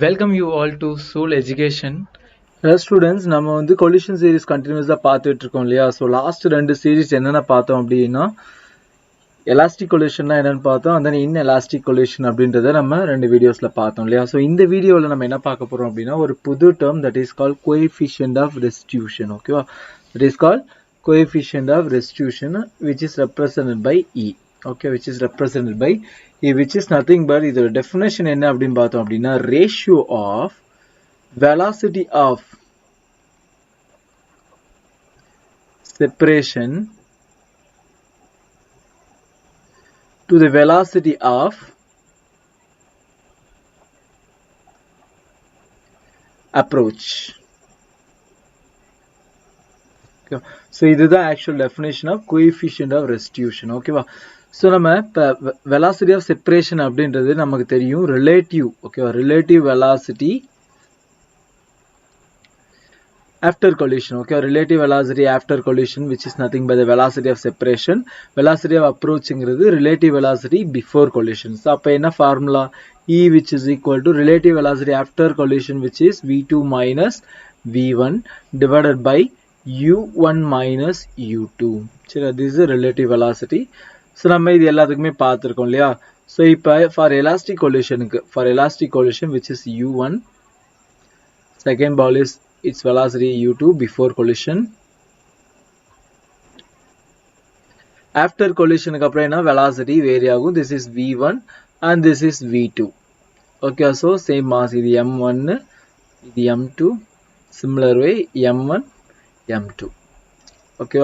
Welcome you all to Soul Education. Hello students, நம்ம வந்து collision series continuously பார்த்துட்டு இருக்கோம் இல்லையா? So last ரெண்டு series என்னென்ன பார்த்தோம் அப்படின்னா elastic collisionனா என்னன்னு பார்த்தோம், and then inelastic collision அப்படின்றத நம்ம ரெண்டு வீடியோஸ்ல பார்த்தோம் இல்லையா? So இந்த வீடியோல நம்ம என்ன பார்க்க போறோம் அப்படின்னா ஒரு புது term that is called coefficient of restitution. ஓகேவா? That is called coefficient of restitution which is represented by E. Okay, which is represented by E, which is nothing but இதோட definition என்ன அப்படின்னு பார்த்தோம் அப்படின்னா ratio of velocity of separation to the velocity of approach. Okay. So this is the actual definition of coefficient of restitution. Okay. So நம்ம velocity of separation அப்படின்றது நமக்கு தெரியும் relative. Okay, relative velocity after collision. Okay, relative velocity after collision which is nothing but the velocity of separation. Velocity of approach ங்கிறது relative velocity before collision. So அப்ப என்ன formula? E which is equal to relative velocity after collision which is v2 minus v1 divided by u1 minus u2. சரி, this is the relative velocity. So நம்ம இது எல்லாத்துக்குமே பார்த்திருக்கோம் இல்லையா? So இப்ப for elastic collision which is u1, second ball is its velocity u2 before collision. After collision க்கு அப்புறம் என்ன velocity vary ஆகும். This is v1 and this is v2. Okay, so same mass, இது m1, இது m2, similar way m1, m2. Okay,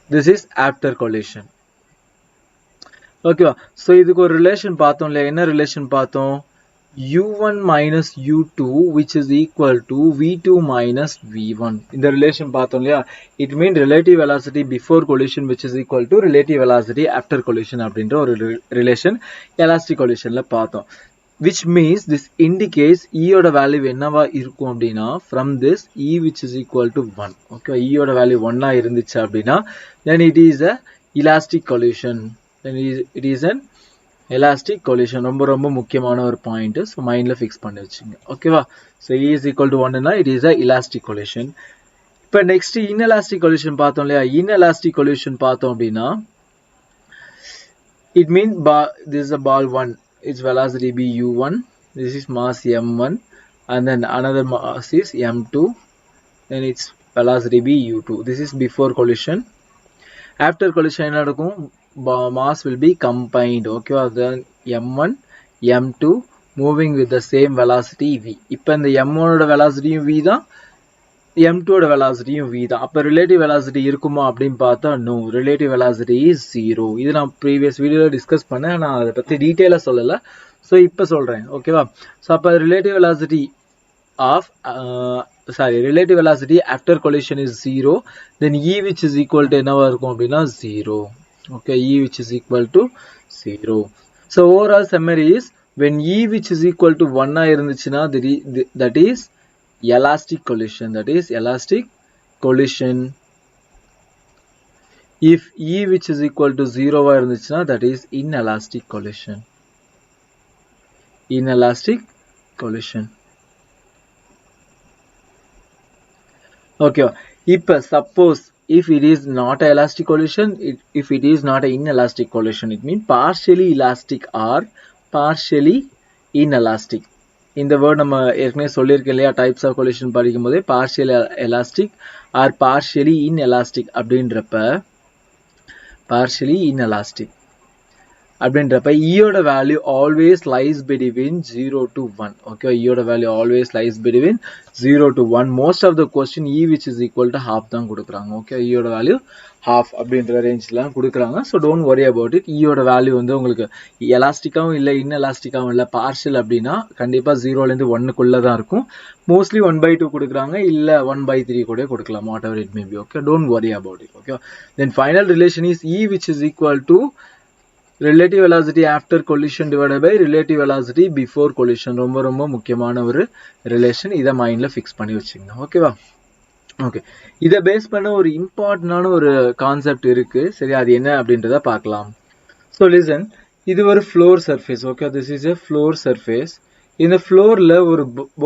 this is after collision. Okay, so இதுக்கு ஒரு relation பார்த்தோம் இல்லையா? என்ன relation பார்த்தோம்? u1 minus u2 which is equal to v2 minus v1. இந்த relation பார்த்தோம் இல்லையா? It means relative velocity before collision which is equal to relative velocity after collision அப்படின்ற ஒரு relation elastic collisionல பார்த்தோம். Which means this indicates E ஓட value என்னவா இருக்கும் அப்படின்னா from this E which is equal to 1. Okay, E ஓட value 1 இருந்துச்சு அப்படின்னா then it is a elastic collision. Then it is an elastic collision. ரொம்ப முக்கியமான ஒரு பாயிண்ட். ஸோ மைண்ட்ல ஃபிக்ஸ் பண்ணி வச்சுங்க. ஓகேவா? So E is equal to 1னா it is a elastic collision. இப்போ நெக்ஸ்ட் inelastic collision பார்த்தோம் இல்லையா? inelastic collision பார்த்தோம் அப்படின்னா it means this is a ball 1, its velocity be u1, this is mass m1 and then another mass is m2, then its velocity be u2. This is before collision. After collision என்ன நடக்கும்? Mass will be combined. Okay, then m1 m2 moving with the same velocity v. இப்போ இந்த m1 ஓட velocity v தான், m2 ஓட velocity v தான். அப்ப relative velocity இருக்குமா அப்படின்னு பார்த்தா no, relative velocity is 0. இது நான் previous வீடியோல டிஸ்கஸ் பண்ணேன், நான் அதை பத்தி டீடைலா சொல்லல. சோ இப்ப சொல்றேன். ஓகேவா? சோ அப்ப relative velocity of relative velocity after collision is 0, then E which is equal to என்னவா இருக்கும் அப்படின்னா 0. Okay, E which is equal to 0. So overall summary is when E which is equal to 1 இருந்துச்சுன்னா that is elastic collision. That is elastic collision. If E which is equal to 0 இருந்துச்சுன்னா that is inelastic collision. Inelastic collision. Okay, இப்ப suppose if it is not an elastic collision, if it is not an inelastic collision, it means partially elastic or partially inelastic. இந்த word நம்ம ஏற்கனவே சொல்லியிருக்கோம் இல்லையா? Types of collision படிக்கும்போது partially elastic or partially inelastic அப்படின்றப்ப partially inelastic அப்படின்றப்ப E ஓட value always lies between 0 to 1. Okay, E ஓட value always lies between 0 to 1. Most of the question E which is equal to half தான் கொடுக்குறாங்க. Okay, E ஓட value half அப்படின்ற ரேஞ்சில கொடுக்குறாங்க. So don't worry about it. E ஓட value வந்து உங்களுக்கு எலாஸ்டிக்காவும் இல்ல இன்எலாஸ்டிக்காவும் இல்ல பார்ஷியல் அப்படின்னா கண்டிப்பா 0ல இருந்து 1 குள்ள தான் இருக்கும். மோஸ்ட்லி 1/2 கொடுக்குறாங்க, இல்ல 1/3 கூட கொடுக்கலாம், whatever it may be. Okay, don't worry about it. Okay, then final relation is E which is equal to relative velocity after collision divided by relative velocity before collision. ரொம்ப முக்கியமான ஒரு ரிலேஷன். இத மைண்ட்ல fix பண்ணி வச்சுங்க. ஓகேவா? Okay, இத base பண்ண ஒரு இம்பார்ட்டன்டான ஒரு கான்செப்ட் இருக்கு. சரி, அது என்ன அப்படின்றத பார்க்கலாம். So listen, இது ஒரு floor surface. Okay, this is a floor surface. இந்த ஃப்ளோர்ல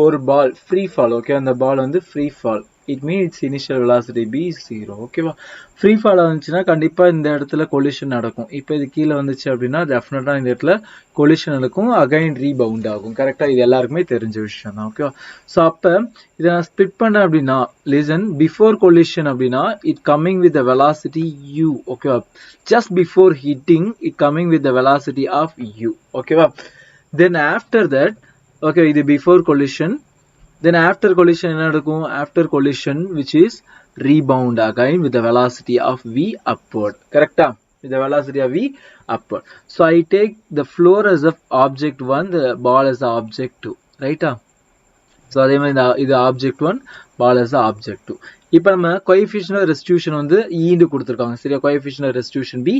ஒரு பால் ஃப்ரீ ஃபால். ஓகே, அந்த பால் வந்து free fall. It mean it's initial velocity be 0. ஓகேவா? ஃப்ரீ ஃபால் வந்துச்சுன்னா கண்டிப்பா இந்த இடத்துல கொலிஷன் நடக்கும். இப்போ இது கீழே வந்துச்சு அப்படின்னா டெஃபினட்டா இந்த இடத்துல கொலிஷன் நடக்கும், அகைன் ரீபவுண்ட் ஆகும். கரெக்டா? இது எல்லாருக்குமே தெரிஞ்ச விஷயம் தான். ஓகேவா? ஸோ அப்ப இதை நான் ஸ்பிட் பண்ண அப்படின்னா லிசன், பிஃபோர் கொலிஷன் அப்படின்னா it coming with the velocity u. ஓகேவா? Just before hitting it coming with the velocity of u. ஓகேவா? தென் ஆஃப்டர் தட், okay, இது before collision. Then after collision என்ன நடக்கும்? After collision which is rebound again with the velocity of v upward. Correct? With the velocity of v upward. So I take the floor as of object 1, the ball as the object 2. Right? So அதே மாதிரி இது object 1, ball as the object 2. இப்போ நம்ம coefficient of restitution வந்து e ன்னு கொடுத்திருக்காங்க. சரியா? coefficient of restitution be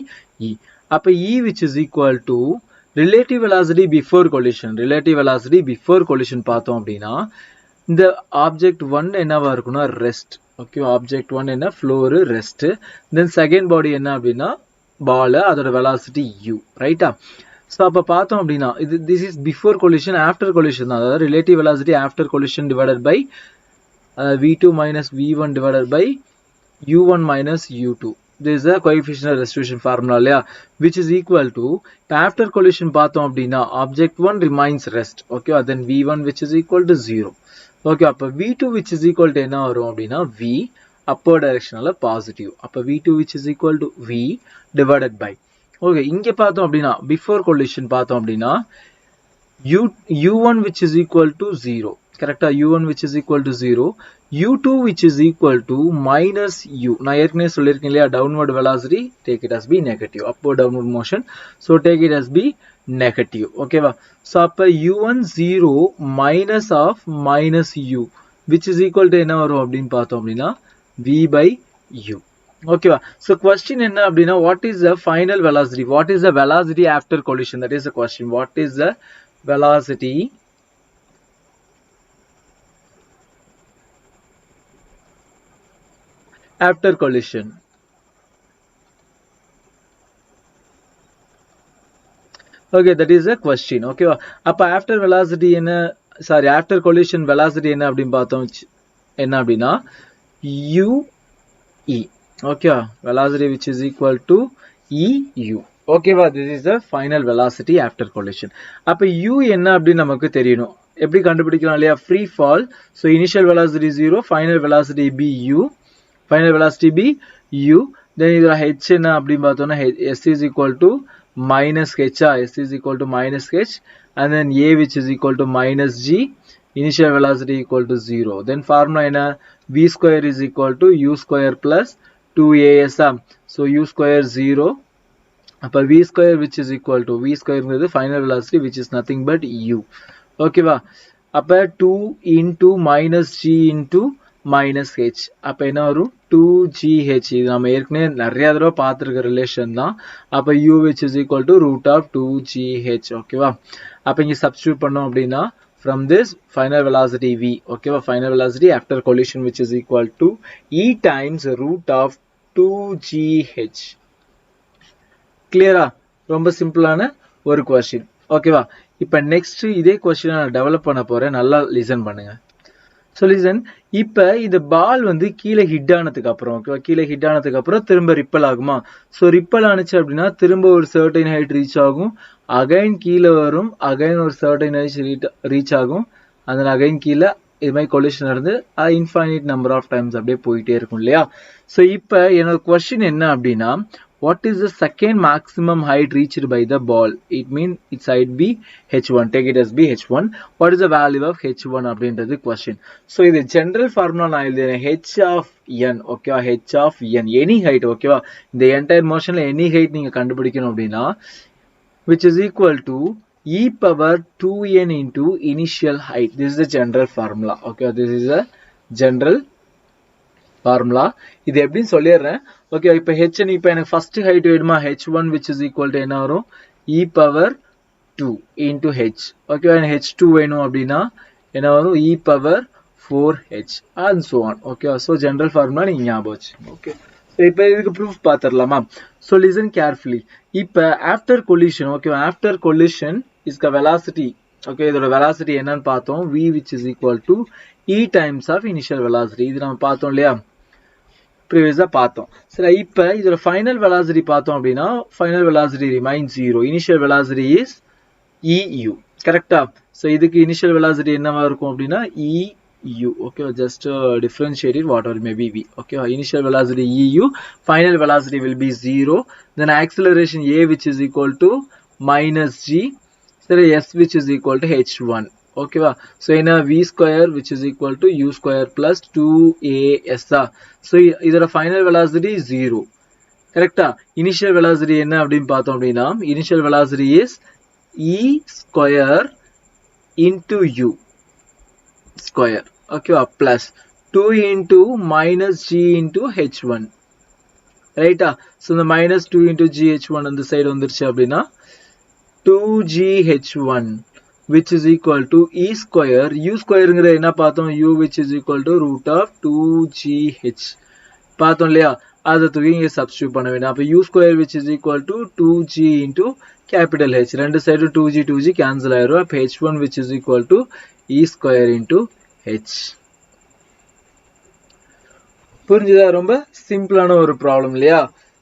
e. அப்ப e which is equal to relative velocity before collision. relative velocity before collision பார்த்தோம் அப்படின்னா இந்த ஆப்ஜெக்ட் 1 என்னவா இருக்கும்னா ரெஸ்ட். ஓகே, ஆப்ஜெக்ட் 1 என்ன? Floor, rest. தென் செகண்ட் பாடி என்ன அப்படின்னா பால், அதோட வெலாசிட்டி u. ரைட்டா? ஸோ அப்போ பார்த்தோம் அப்படின்னா இது this is before collision, after collision தான். அதாவது relative velocity after collision divided by v2 minus v1 divided by u1 minus u2. This is the coefficient of restitution formula, which is equal to, after collision பார்த்தோம் அப்படின்னா object 1 remains rest. Okay, then v1 which is equal to 0. Okay, அப்ப v2 which is equal to என்ன வரும் அப்படின்னா v upward directionல positive. அப்ப v2 which is equal to v divided by, okay, இங்க பார்த்தோம் அப்படின்னா before collision பார்த்தோம் அப்படின்னா u1 which is equal to 0. Correct? u1 which is equal to 0, u2 which is equal to minus u. நான் ஏற்கனவே சொல்லியிருக்கேன் இல்லையா, downward velocity take it as be negative, upward downward motion, so take it as be negative. ஓகேவா? so அப்ப u1 0 minus of minus u which is equal to என்ன வரும் அப்படின்னு பார்த்தோம் அப்படின்னா v by u. ஓகேவா? so question என்ன அப்படின்னா what is the final velocity, what is the velocity after collision? That is the question. What is the velocity after collision? Okay, that is a question. Okay, அப்ப after velocity என்ன, sorry, after collision velocity என்ன அப்படின்னு பார்த்தோம் என்ன அப்படின்னா u e. Okay, velocity which is equal to e u. Okay, this is the final velocity after collision. அப்ப u என்ன அப்படின்னு நமக்கு தெரியணும். எப்படி கண்டுபிடிக்கலாம் இல்லையா? free fall, so initial velocity 0, final velocity be u, final velocity be u. then இதோட h என்ன அப்படின்னு பார்த்தோம்னா s is equal to minus h, s is equal to minus h, and then a which is equal to minus g, initial velocity equal to 0. then formula என்ன? v square is equal to u square plus 2as. so u square 0, அப்ப v square which is equal to, v square is the final velocity which is nothing but u. okay va? அப்ப 2 into minus g into minus h, அப்ப என்ன வரும்? 2gh. இது நம்ம ஏற்கனவே நிறைய தடவை பார்த்திருக்க ரிலேஷன் தான். அப்ப u which is equal to root of 2gh. ஓகேவா? அப்ப இங்க சப்ஸ்டிட்யூட் பண்ணோம் அப்படின்னா from this final velocity v, ஓகேவா, final velocity after collision which is equal to e times root of 2gh. கிளியரா? ரொம்ப சிம்பிளான ஒரு क्वेश्चन. ஓகேவா? இப்ப நெக்ஸ்ட் இதே क्वेश्चन நான் டெவலப் பண்ண போறேன். நல்லா லிசன் பண்ணுங்க. so listen, இப்ப இந்த பால் வந்து கீழே ஹிட் ஆனதுக்கு அப்புறம், ஓகேவா, கீழே ஹிட் ஆனதுக்கு அப்புறம் திரும்ப ரிப்பல் ஆகுமா? சோ ரிப்பல் ஆனிச்சு அப்படின்னா திரும்ப ஒரு சர்டைன் ஹைட் ரீச் ஆகும், அகைன் கீழே வரும், அகைன் ஒரு சர்டைன் ஹைட் ரீச் ஆகும், அதனால அகைன் கீழே இது மாதிரி கொலிஷன் நடந்து இன்ஃபைனைட் நம்பர் ஆஃப் டைம்ஸ் அப்படியே போயிட்டே இருக்கும் இல்லையா? சோ இப்ப என்னோட क्वेश्चन என்ன அப்படின்னா what is the second maximum height reached by the ball? It means its height be h1. Take it as be h1. What is the value of h1 அப்படின்றது question. So இது general formula நான் எழுதுறேன், h of n. okay, h of n, any height. okay, இந்த entire motionல any height நீங்க கண்டுபிடிக்கணும் அப்படின்னா which is equal to e power 2n into initial height. This is the general formula. okay, this is a general formula. இது எப்படின்னு சொல்லிடுறேன். Okay, இப்போ h n, இப்போ எனக்கு ஃபர்ஸ்ட் ஹைட் வேணுமா? h1 which is equal to என்ன வரும்? e power 2 into h. Okay, எனக்கு h2 வேணும் அப்படின்னா என்ன வரும்? e power 4h and so on. Okay, so general formula நீங்க ஞாபகம் வச்சு. ஓகே, so இப்போ இதுக்கு proof பார்த்திரலாமா? so listen carefully. இப்போ after collision, okay, after collision is the velocity okay இதோட velocity என்னன்னு பார்த்தோம் v which is equal to e times of initial velocity இது நம்ம பார்த்தோம் இல்லையா previously பார்த்தோம் சரி இப்போ இதோட final velocity பார்த்தோம் அப்படின்னா final velocity remains 0 initial velocity is eu கரெக்ட்டா சோ இதுக்கு initial velocity என்னவா இருக்கும் அப்படின்னா eu okay just differentiate it whatever may be v okay initial velocity eu final velocity will be 0 then acceleration a which is equal to minus g so s which is equal to h1 okay so in a v square which is equal to u square plus 2as so இதோட final velocity is 0 correct initial velocity என்ன அப்படினு பார்த்தோம் அப்படினா initial velocity is e square into u square okay plus 2 into minus g into h1 right so the minus 2 into gh1 on the side வந்துருச்சு அப்படினா 2gh1 which is equal to e square u square ங்கற என்ன பார்த்தோம் u which is equal to root of 2gh பார்த்தோம் இல்லையா அத தூக்கி இங்க substitute பண்ண வேண்டாம் அப்ப u square which is equal to 2g into capital H ரெண்டு சைடு 2g கேன்சல் ஆயிரும் அப்ப h1 which is equal to e square into h புரிஞ்சதா ரொம்ப சிம்பிளான ஒரு ப்ராப்ளம் இல்லையா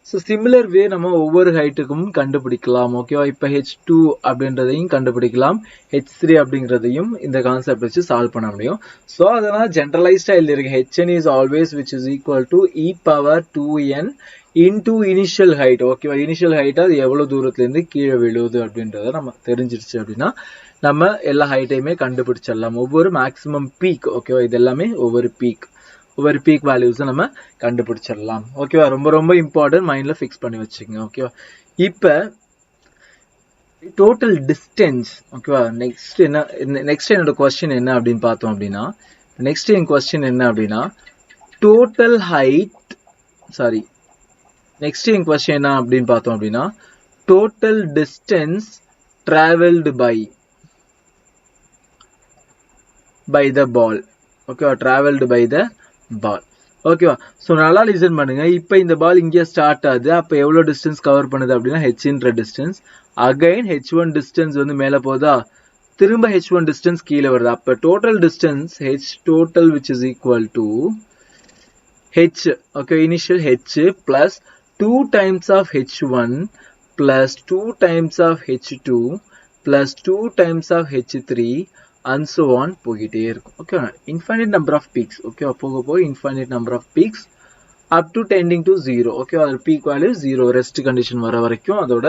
சோ சிமிலர் வே நம்ம ஒவ்வொரு ஹைட்டுக்கும் கண்டுபிடிக்கலாம் ஓகேவா இப்போ h2 அப்படின்றதையும் கண்டுபிடிக்கலாம் h3 அப்படிங்கறதையும் இந்த கான்செப்ட் வச்சு சால்வ் பண்ண முடியும் சோ அதனால ஜெனரலைஸ்டா எழுதிருக்கு hn is always which is equal to e power 2n into initial height ஓகேவா இனிஷியல் ஹைட் அது எவ்வளவு தூரத்துல இருந்து கீழே விழுது அப்படின்றத நம்ம தெரிஞ்சிருச்சு அப்படினா நம்ம எல்லா ஹைட்டையுமே கண்டுபிடிச்சிடலாம் ஒவ்வொரு மேக்ஸिमम பீக் ஓகேவா இது எல்லாமே ஒவ்வொரு பீக் வேல்யூஸ் நம்ம கண்டுபிடிச்சிடலாம் ஓகேவா ரொம்ப ரொம்ப இம்பார்ட்டன்ட் மைண்ட்ல ஃபிக்ஸ் பண்ணி வச்சுக்கங்க ஓகேவா இப்போ டோட்டல் டிஸ்டன்ஸ் ஓகேவா நெக்ஸ்ட் என்னோட क्वेश्चन என்ன அப்படினு பார்த்தோம் அப்படினா நெக்ஸ்ட் என் क्वेश्चन என்ன அப்படினா டோட்டல் ஹைட் சாரி நெக்ஸ்ட் என் क्वेश्चन என்ன அப்படினு பார்த்தோம் அப்படினா total distance traveled by the ball okay traveled by the ball okay so நல்லா லிசன் பண்ணுங்க இப்போ இந்த பால் இங்க ஸ்டார்ட் ஆகுது அப்ப எவ்வளவு டிஸ்டன்ஸ் கவர் பண்ணுது அப்படினா h ன்ற டிஸ்டன்ஸ் அகைன் h1 டிஸ்டன்ஸ் வந்து மேல போதா திரும்ப h1 டிஸ்டன்ஸ் கீழ வருது அப்ப total distance h total which is equal to h okay initial h plus 2 times of h1 plus 2 times of h2 plus 2 times of h3 and so on போயிட்டே இருக்கும் okay infinite number of peaks okay போக infinite number of peaks up to tending to 0 okay அதோட peak value 0 rest condition வர வரைக்கும் அதோட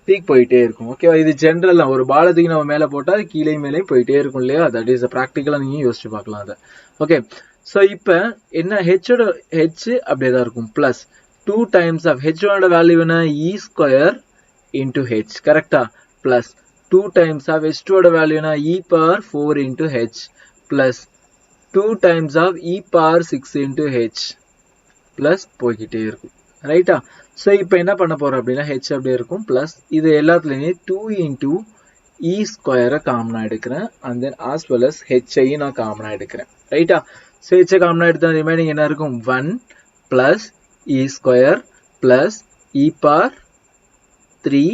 peak போயிட்டே இருக்கும் okay இது ஜெனரலா ஒரு பாலத்துக்கு நம்ம மேல போட்டா கீழே மேலே போயிட்டே இருக்கும் இல்லையா that is practically நீங்க யோசிச்சு பார்க்கலாம் அத okay so இப்போ என்ன h ஓட h அப்படியே தான் இருக்கும் plus 2 times of h ஓட வேல்யூ என்ன e square into h கரெக்ட்டா plus 2 times of h2 oda value na e power 4 into h plus 2 times of e power 6 into h plus போயிட்டே இருக்கும் ரைட்டா சோ இப்போ என்ன பண்ண போறோம் அப்படினா h அப்படியே இருக்கும் plus இது எல்லாத்துலயே 2 into e square காமனா எடுக்கிறேன் and then as well as h ஐ நான் காமனா எடுக்கிறேன் ரைட்டா சோ h காமனா எடுத்தா ரிமைனிங் என்ன இருக்கும் 1 plus e square plus e power 3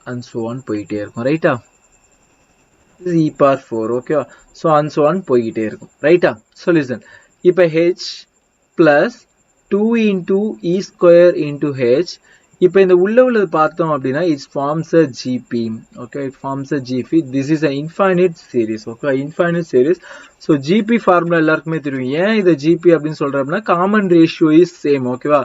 and so on போயிட்டே இருக்கும் ரைட்டா this is e power 4 okay so and so on போயிட்டே இருக்கும் ரைட்டா so listen இப்போ h plus 2 into e square into h இப்போ இந்த உள்ளது பார்த்தோம் அப்படினா it forms a gp okay it forms a gp this is a infinite series okay infinite series so gp formula எல்லாருக்குமே தெரியும் ஏன் இத gp அப்படினு சொல்றோம்னா காமன் ரேஷியோ is same ஓகேவா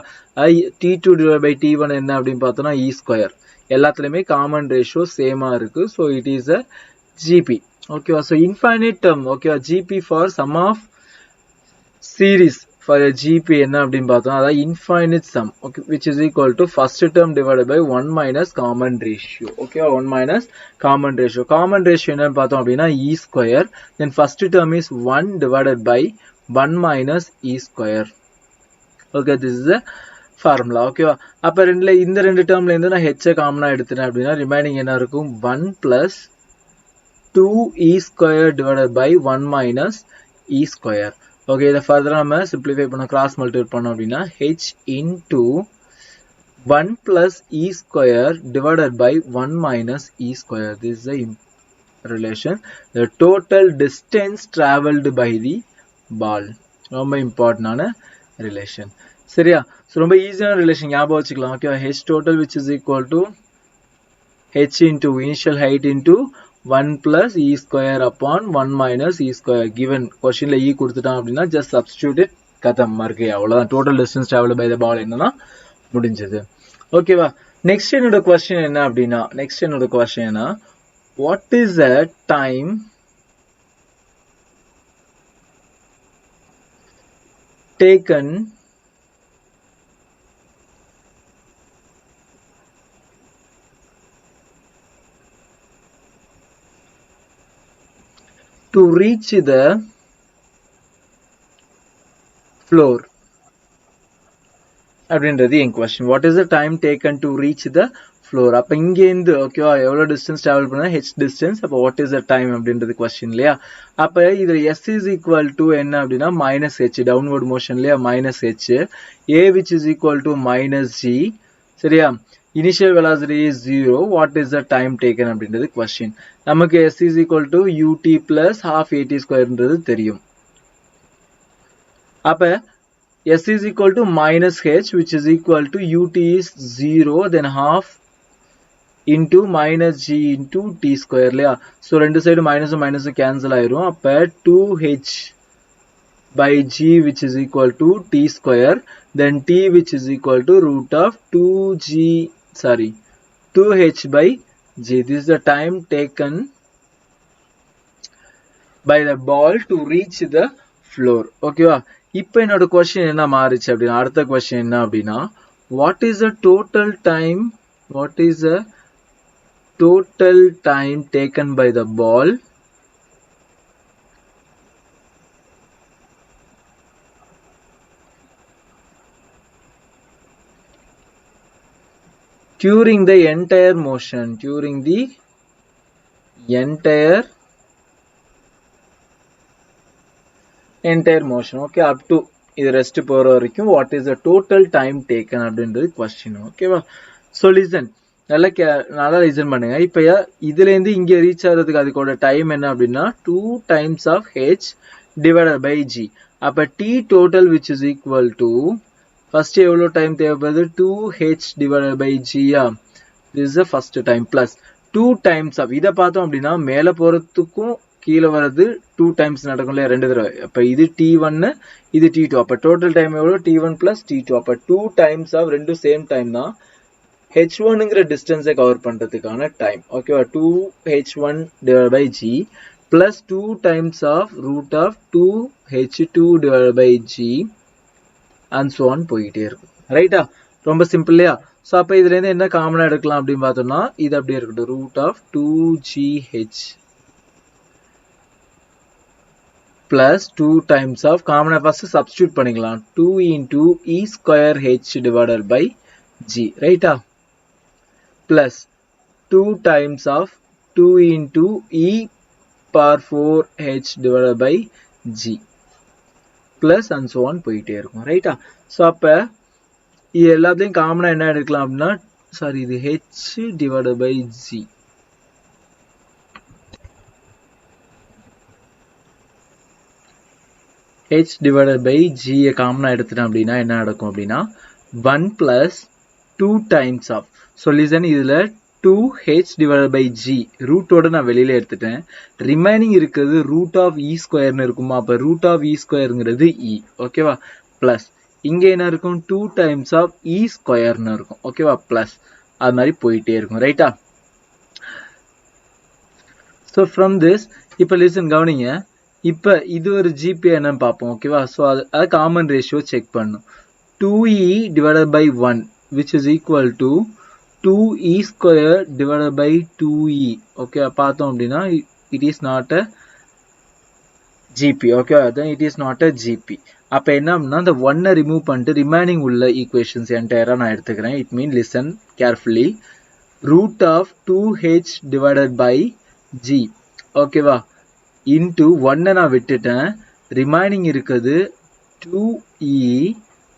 t2 divided by t1 என்ன அப்படினு பார்த்தோம்னா e square எல்லாத்துலயுமே காமன் ரேஷியோ சேமா இருக்கு so it is a gp okay so infinite term okay gp for sum of series for a gp என்ன அப்படினு பார்த்தோம் அதாவது infinite sum okay which is equal to first term divided by 1 minus common ratio okay 1 minus common ratio என்னன்னு பார்த்தோம் அப்படினா e square then first term is 1 divided by 1 minus e square okay this is a formula ஓகேவா அப்ப இந்த ரெண்டு டேர்ம்ல இருந்து நான் h காமனா எடுத்துட்டேன் அப்படினா ரிமைனிங் என்ன இருக்கும் 1 plus 2 e square divided by 1 minus e square okay இத ஃபர்தரா நம்ம சிம்பிளிஃபை பண்ண கிராஸ் மல்டிப்ளை பண்ணோம் அப்படினா h into 1 plus e square divided by 1 minus e square this is the relation, the total distance traveled by the ball. ரொம்ப இம்பார்ட்டன்டான relation. சரியா? So ரொம்ப ஈஸியான ரிலேஷன் ஞாபகம் வச்சுக்கலாம். ஓகேவா? h total which is equal to h into initial height into 1 plus e square upon 1 minus e square. given questionல e கொடுத்துட்டான் அப்படின்னா just substitute it, கதம் மார்க்கு. அவ்வளோதான். total distance traveled by the ball என்னன்னா முடிஞ்சது. ஓகேவா? நெக்ஸ்ட் என்னோட question என்ன அப்படின்னா, what is the time taken to reach the floor அப்படின்றது என் question. What is the time taken to reach the floor. அப்போ இங்கேருந்து ஓகேவா எவ்வளோ டிஸ்டன்ஸ் ட்ராவல் பண்ணால் ஹெச் டிஸ்டன்ஸ். அப்போ வாட் இஸ் த டைம் அப்படின்றது கொஸ்டின் இல்லையா. அப்போ இதில் எஸ் இஸ் ஈக்குவல் டு என்ன அப்படின்னா மைனஸ் ஹெச், டவுன்வர்ட் மோஷன் இல்லையா, minus h. A which is equal to minus g. சரியா? Initial velocity is 0. What is the time taken அப்படின்றது கொஸ்டின். நமக்கு s is equal to யூடி plus half ஏடி ஸ்கொயர்ன்றது தெரியும். அப்போ s is equal to minus h which is equal to ut is 0 then half into minus g into t square இல்லையா. So ரெண்டு side மைனஸும் மைனஸும் cancel ஆயிரும். அப்போ 2h by g which is equal to t square then t which is equal to root of 2h by g. This is the time taken by the ball to reach the floor. ஓகேவா? இப்போ என்னோட question என்ன மாறிச்சு அப்படின்னா, அடுத்த question என்ன அப்படின்னா, what is the total time taken by the ball during the entire motion, okay, up to இது ரெஸ்ட் போற வரைக்கும் what is the total time taken அப்படின்றது கொஸ்டின். ஓகேவா? ஸோ லிசன், நல்லா லிசன் பண்ணுங்க. இப்போ இதுலேருந்து இங்கே ரீச் ஆகிறதுக்கு அதுக்கோட டைம் என்ன அப்படின்னா 2 times of h divided by g. அப்போ t total which is equal to first எவ்வளோ டைம் தேவைப்படுது 2h divided by g. this is the first time plus 2 times of இதை பார்த்தோம் அப்படின்னா மேலே போகிறதுக்கும் கீழே வர்றது 2 times நடக்கும்ல, ரெண்டு தடவை. அப்போ இது t1 இது t2. அப்போ டோட்டல் டைம் எவ்வளோ t1 plus t2. அப்போ 2 times of ரெண்டும் சேம் டைம் தான். h1ங்கிற டிஸ்டன்ஸை கவர் பண்ணுறதுக்கான டைம். ஓகேவா? 2h1 divided by g plus 2 times of root of 2h2 divided by g and so on போயிட்டே இருக்கும். ரைட்டா? ரொம்ப சிம்பிள் இல்லையா? ஸோ அப்போ இதுலேருந்து என்ன காமனாக எடுக்கலாம் அப்படின்னு பார்த்தோம்னா இது அப்படியே இருக்கட்டும். root of 2gh plus 2 times of காமனாக ஃபர்ஸ்ட் சப்ஸ்டியூட் பண்ணிக்கலாம் 2 into e square h divided by g. ரைட்டா? plus 2 times of 2 into e power 4h divided by g plus and so on போயிட்டே இருக்கும். ரைட்டா? ஸோ அப்போ இது எல்லாத்தையும் காமனாக என்ன எடுக்கலாம் அப்படின்னா இது h divided by g. h divided by g காமனாக எடுத்துட்டேன் அப்படின்னா என்ன நடக்கும் அப்படின்னா 1 plus 2 times of. So listen, இதில் 2h divided by g ரூட்டோட நான் வெளியில எடுத்துட்டேன். ரிமைனிங் இருக்கிறது ரூட் ஆஃப் இ ஸ்கொயர்னு இருக்குமா. அப்போ ரூட் ஆஃப் இ ஸ்கொயருங்கிறது இ. ஓகேவா? பிளஸ் இங்கே என்ன இருக்கும் 2 times of இ ஸ்கொயர்னு இருக்கும். ஓகேவா? பிளஸ் அது மாதிரி போயிட்டே இருக்கும். ரைட்டா? ஸோ ஃப்ரம் திஸ் இப்போ லிசன் கவனிங்க. இப்போ இது ஒரு ஜிபி என்னன்னு பார்ப்போம். ஓகேவா? ஸோ அது காமன் ரேஷியோ செக் பண்ணும். 2e divided by 1 which is equal to 2e square divided by 2e. Okay, பார்த்தோம் அப்படின்னா it is not a GP. Okay, then it is not a GP. அப்போ என்ன அப்படின்னா இந்த 1 ரிமூவ் பண்ணிட்டு ரிமைனிங் உள்ள ஈக்குவேஷன்ஸ் என்டையராக நான் எடுத்துக்கிறேன். It mean listen carefully. Root of 2h divided by g. ஓகேவா? இன்ட்டு 1 நான் விட்டுட்டேன். ரிமைனிங் இருக்குது 2e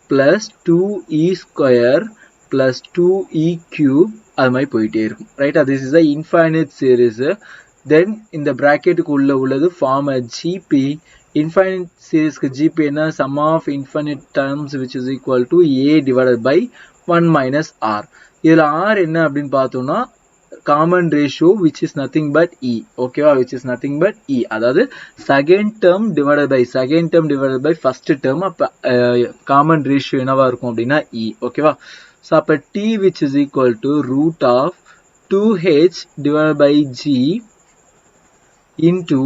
plus 2e square plus 2e cube. அது மாதிரி போயிட்டே இருக்கும். ரைட்டா? This is a infinite series. then இந்த bracketக்கு உள்ள உள்ளது form a GP. Infinite seriesக்கு GP என்ன sum of infinite terms which is equal to A divided by 1 minus R. இதுல R என்ன அப்படின்னு பார்த்தோம்னா common ratio which is nothing but E. ஓகேவா, which is nothing but E. அதாவது second term divided by first term. அப்ப common ratio என்னவா இருக்கும் அப்படின்னா E. ஓகேவா, so அப்ப T which is equal to root of 2H divided by G into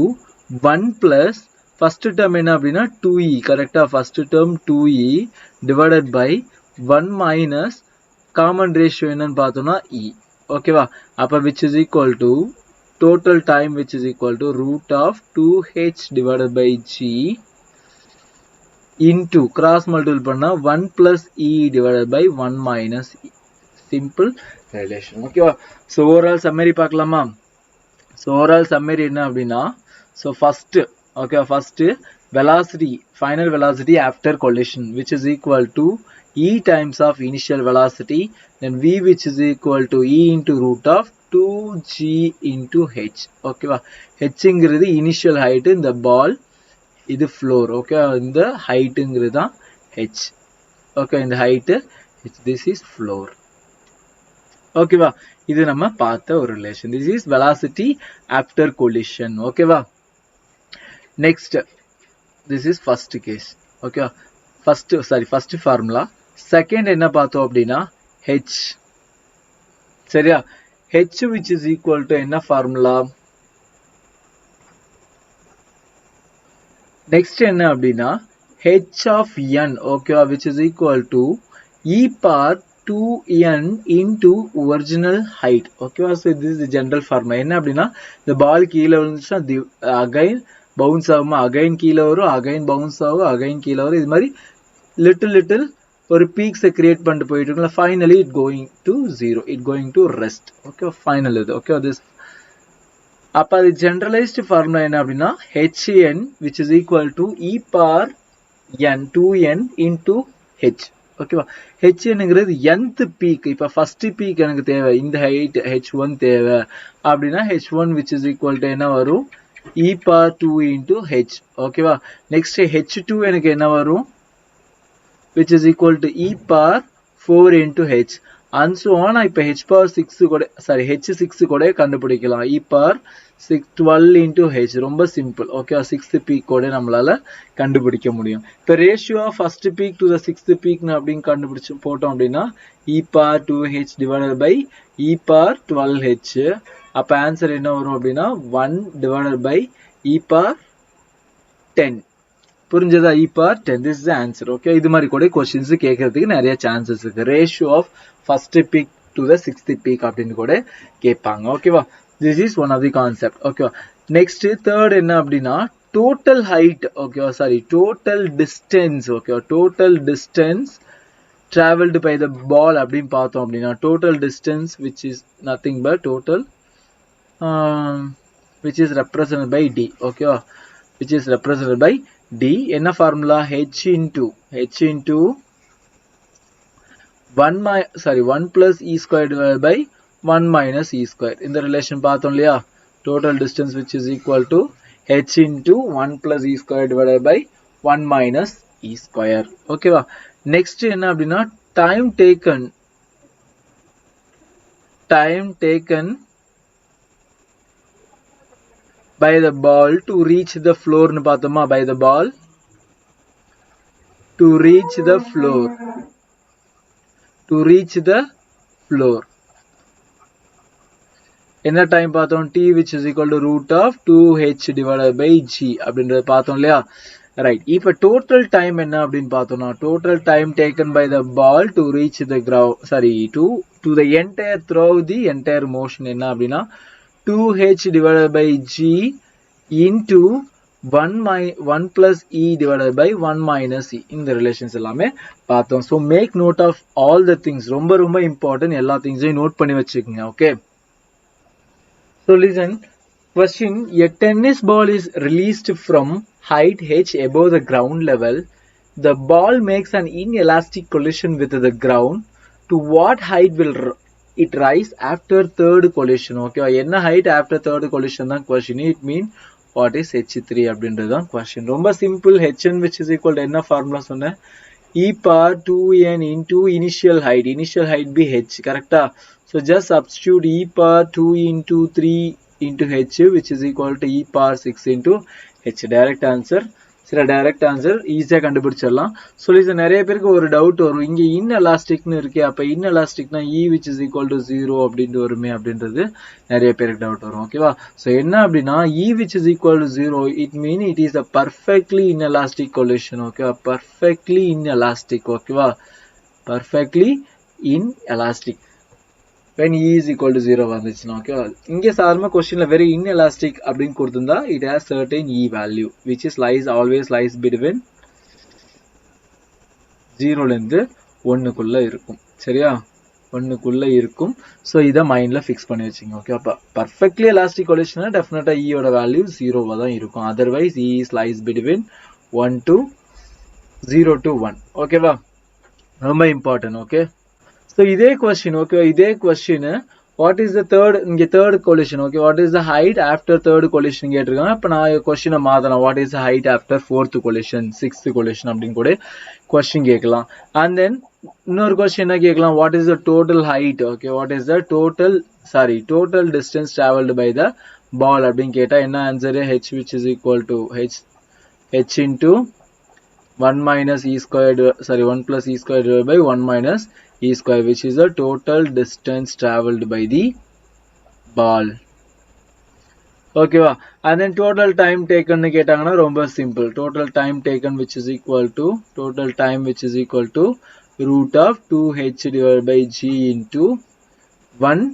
1 plus first term என்ன அப்படின்னா 2E. கரெக்டா, first term 2E divided by 1 minus common ratio என்னன்னு பார்த்தோம்னா E. ஓகேவா, அப்ப which is equal to total time which is equal to root of 2H divided by G into cross multiple பண்ணா 1 plus E divided by 1 minus E. Simple relation. ஓகேவா, so overall summary பார்க்கலாமா? so overall summary என்ன அப்படின்னா, so first velocity, final velocity after collision which is equal to E times of initial velocity, then V which is equal to E into root of 2G into H. ஓகேவா, H ங்கிறது initial height இந்த ball, இது floor. Okay, இந்த height ங்கிறது தான் H. Okay, இந்த height H, this is floor. ஓகேவா, இது நம்ம பார்த்த ஒரு relation. this is velocity after collision. ஓகேவா, next this is first case. Okay, first formula. second என்ன பார்த்தோம் அப்படின்னா H. சரியா, H which is equal to என்ன formula? next என்ன அப்படின்னா H of n. ஓகேவா, which is equal to E power 2n into original height. ஓகேவா, so this is the general formula. என்ன அப்படின்னா இந்த பால் கீழே விழுந்துச்சுன்னா அகைன் பவுன்ஸ் ஆகுமா, அகைன் கீழே வரும், அகைன் பவுன்ஸ் ஆகும், அகைன் கீழே வரும். இது மாதிரி லிட்டில் ஒரு பீக்ஸை கிரியேட் பண்ணிட்டு போயிட்டு இருக்கோம். Finally it going to zero, it going to rest. Okay, final இது. ஓகே, திஸ் அப்போ அது ஜென்ரலைஸ்டு ஃபார்முலா என்ன அப்படின்னா Hn which is equal to E power n 2n into H. ஓகேவா, Hnங்கிறது nth பீக். இப்போ ஃபர்ஸ்ட் பீக் எனக்கு தேவை, இந்த ஹைட் H1 தேவை அப்படின்னா H1 which is equal to என்ன வரும்? E power 2 into H. ஓகேவா, நெக்ஸ்ட் H2 எனக்கு என்ன வரும்? which is equal to E power 4 into H. and so on. இப்போ H power 6 கூட H6 கூட கண்டுபிடிக்கலாம். E power 12 into H. ரொம்ப சிம்பிள். ஓகே, 6th peak கூட நம்மளால கண்டுபிடிக்க முடியும். இப்போ ratio of first peak to the 6th peak அப்படின்னு கண்டுபிடிச்சு போட்டோம் அப்படின்னா E power 2H divided by E power 12H. அப்போ ஆன்சர் என்ன வரும் அப்படின்னா 1 divided by E power 10. புரிஞ்சதா? E power 10. this is the answer. Okay, இது மாதிரி கூட क्वेश्चंस கேட்கறதுக்கு நிறைய சான்சஸ் இருக்கு. Ratio of first peak to the 6th peak அப்படின்னு கூட கேட்பாங்க. ஓகேவா, this is one of the concept. ஓகேவா, நெக்ஸ்ட் தேர்ட் என்ன அப்படின்னா டோட்டல் ஹைட். ஓகேவா, டோட்டல் டிஸ்டன்ஸ். ஓகேவா, total distance traveled by the ball அப்படின்னு பார்த்தோம் அப்படின்னா total distance which is nothing but total which is represented by D. ஓகேவா, which is represented by D. என்ன formula? H into 1 plus E square divided by 1 minus E square. இந்த relation பார்த்தோம் இல்லையா? total distance which is equal to H into 1 plus E square divided by 1 minus E square. ஓகேவா, next என்ன அப்படின்னா time taken by the ball to reach the floor னு பார்த்தோமா? by the ball to reach the floor. என்ன time பார்த்தோம்? T which is equal to root of 2H divided by G அப்படின்றத பார்த்தோம் இல்லையா? ரைட், இப்போ டோட்டல் டைம் என்ன அப்படின்னு பார்த்தோம்னா total time taken by the ball to reach the ground to the entire through the entire motion என்ன அப்படின்னா 2H divided by G into 1 plus E divided by 1 minus E. இந்த relations எல்லாமே பார்த்தோம். So make note of all the things. ரொம்ப ரொம்ப important. எல்லா திங்ஸையும் நோட் பண்ணி வச்சுக்கோங்க. Okay, so listen. Question: a tennis ball is released from height H above the ground level. The ball makes an inelastic collision with the ground. To what height will it rise after third collision. Okay, என்ன height after third collision தான் question. It mean what is h3 அப்படின்றது தான் question. ரொம்ப simple. hn which is equal to என்ன formula சொன்னேன், e power 2n into initial height be h, correct? So just substitute e power 2 into 3 into h which is equal to e power 6 into h. direct answer. சில direct answer ஈஸியாக கண்டுபிடிச்சிடலாம். So இது நிறைய பேருக்கு ஒரு doubt வரும், இங்கே இன்எலாஸ்டிக்னு இருக்கே, அப்போ இன்எலாஸ்டிக்னா இ விச் இஸ் ஈக்குவல் டு 0 அப்படின்ட்டு வருமே அப்படின்றது நிறைய பேருக்கு டவுட் வரும். ஓகேவா? ஸோ என்ன அப்படின்னா e which is equal to 0 it means it is a perfectly inelastic collision. ஓகேவா? Perfectly inelastic. ஓகேவா? Perfectly inelastic when e is equal to 0 வந்துச்சுன்னா. ஓகேவா? இங்கே சாதாரண கொஸ்டின்ல வெரி இன்எலாஸ்டிக் அப்படின்னு கொடுத்திருந்தா it has certain e value which is always lies between 0 ல இருந்து 1 குள்ள இருக்கும். சரியா? 1 குள்ள இருக்கும். ஸோ இதை மைண்ட்ல ஃபிக்ஸ் பண்ணி வச்சுங்க. ஓகே, அப்போ பர்ஃபெக்ட்லி எலாஸ்டிக் கொலிஷன்னா டெஃபினட்டா e யோட வேல்யூ 0வா தான் இருக்கும். Otherwise e is lies between 1 to 0 to 1. ஓகேவா? ரொம்ப இம்பார்ட்டன்ட். ஓகே, so இதே question. okay, இதே question what is the third collision. okay, what is the height after third collision கேட்டிருக்காங்க. இப்போ நான் question மாத்தலாம், what is the height after fourth collision, sixth collision அப்படின்னு கூட question கேட்கலாம். and then இன்னொரு question என்ன கேட்கலாம், what is the total height. okay, what is the total distance traveled by the ball அப்படின்னு கேட்டா என்ன answer, h which is equal to h into 1 minus e squared, 1 plus e squared divided by 1 minus e square, which is the total distance traveled by the ball. Okay va? And then total time taken nu கேட்டாங்கன்னா ரொம்ப simple. total time taken which is equal to root of 2h divided by g into 1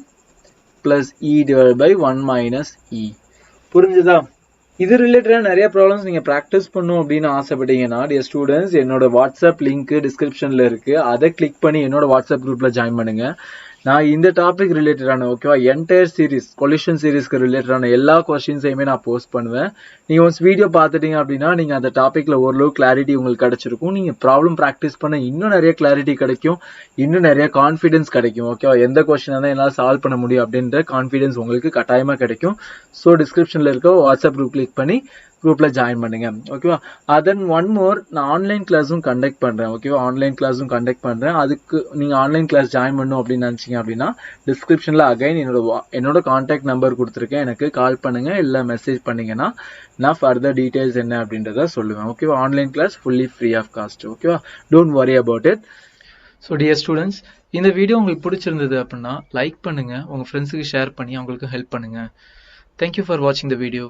plus e divided by 1 minus e. புரிஞ்சுதா? இது ரிலேட்டடா நிறைய problems நீங்க practice பண்ணும் அப்படின்னு ஆசைப்பட்டீங்கன்னா டியர் ஸ்டூடெண்ட்ஸ், என்னோட வாட்ஸ்அப் லிங்க் டிஸ்கிரிப்ஷன்ல இருக்கு, அதை கிளிக் பண்ணி என்னோட வாட்ஸ்அப் குரூப்ல ஜாயின் பண்ணுங்க. நான் இந்த டாபிக் ரிலேட்டடான ஓகேவா என்டையர் சீரிஸ் கொலிஷன் சீரிஸ்க்கு ரிலேட்டடான எல்லா கொஸ்டின்ஸையுமே நான் போஸ்ட் பண்ணுவேன். நீங்க ஒன்ஸ் வீடியோ பார்த்துட்டீங்க அப்படின்னா நீங்க அந்த டாபிக்ல ஓரளவு கிளாரிட்டி உங்களுக்கு கிடைச்சிருக்கும். நீங்க ப்ராப்ளம் ப்ராக்டிஸ் பண்ண இன்னும் நிறைய கிளாரிட்டி கிடைக்கும், இன்னும் நிறைய கான்ஃபிடன்ஸ் கிடைக்கும். ஓகேவா? எந்த கொஸ்டின் தான் என்னால் சால்வ் பண்ண முடியும் அப்படின்ற கான்ஃபிடன்ஸ் உங்களுக்கு கட்டாயமா கிடைக்கும். ஸோ டிஸ்கிரிப்ஷன்ல இருக்க வாட்ஸ்அப் குரூப் கிளிக் பண்ணி குரூப்ல ஜாயின் பண்ணுங்க. ஓகேவா? அதன் ஒன் மோர், நான் ஆன்லைன் கிளாஸும் கண்டக்ட் பண்றேன். ஓகேவா? ஆன்லைன் கிளாஸும் கண்டக்ட் பண்றேன். அதுக்கு நீங்க ஆன்லைன் கிளாஸ் ஜாயின் பண்ணணும் அப்படின்னு நினைச்சீங்க அப்படின்னா டிஸ்கிரிப்ஷன்ல அகைன் என்னோட கான்டாக்ட் நம்பர் கொடுத்துருக்கேன், எனக்கு கால் பண்ணுங்க இல்ல மெசேஜ் பண்ணீங்கன்னா நான் ஃபர்தர் டீடைல்ஸ் என்ன அப்படின்றத சொல்லுவேன். ஓகேவா? Online class fully free of cost. ஓகேவா? Don't worry about it. So dear students, இந்த வீடியோ உங்களுக்கு பிடிச்சிருந்தது அப்படின்னா லைக் பண்ணுங்க, உங்க ஃப்ரெண்ட்ஸுக்கு ஷேர் பண்ணி அவங்களுக்கு ஹெல்ப் பண்ணுங்க. தேங்க்யூ ஃபார் வாட்சிங் த வீடியோ.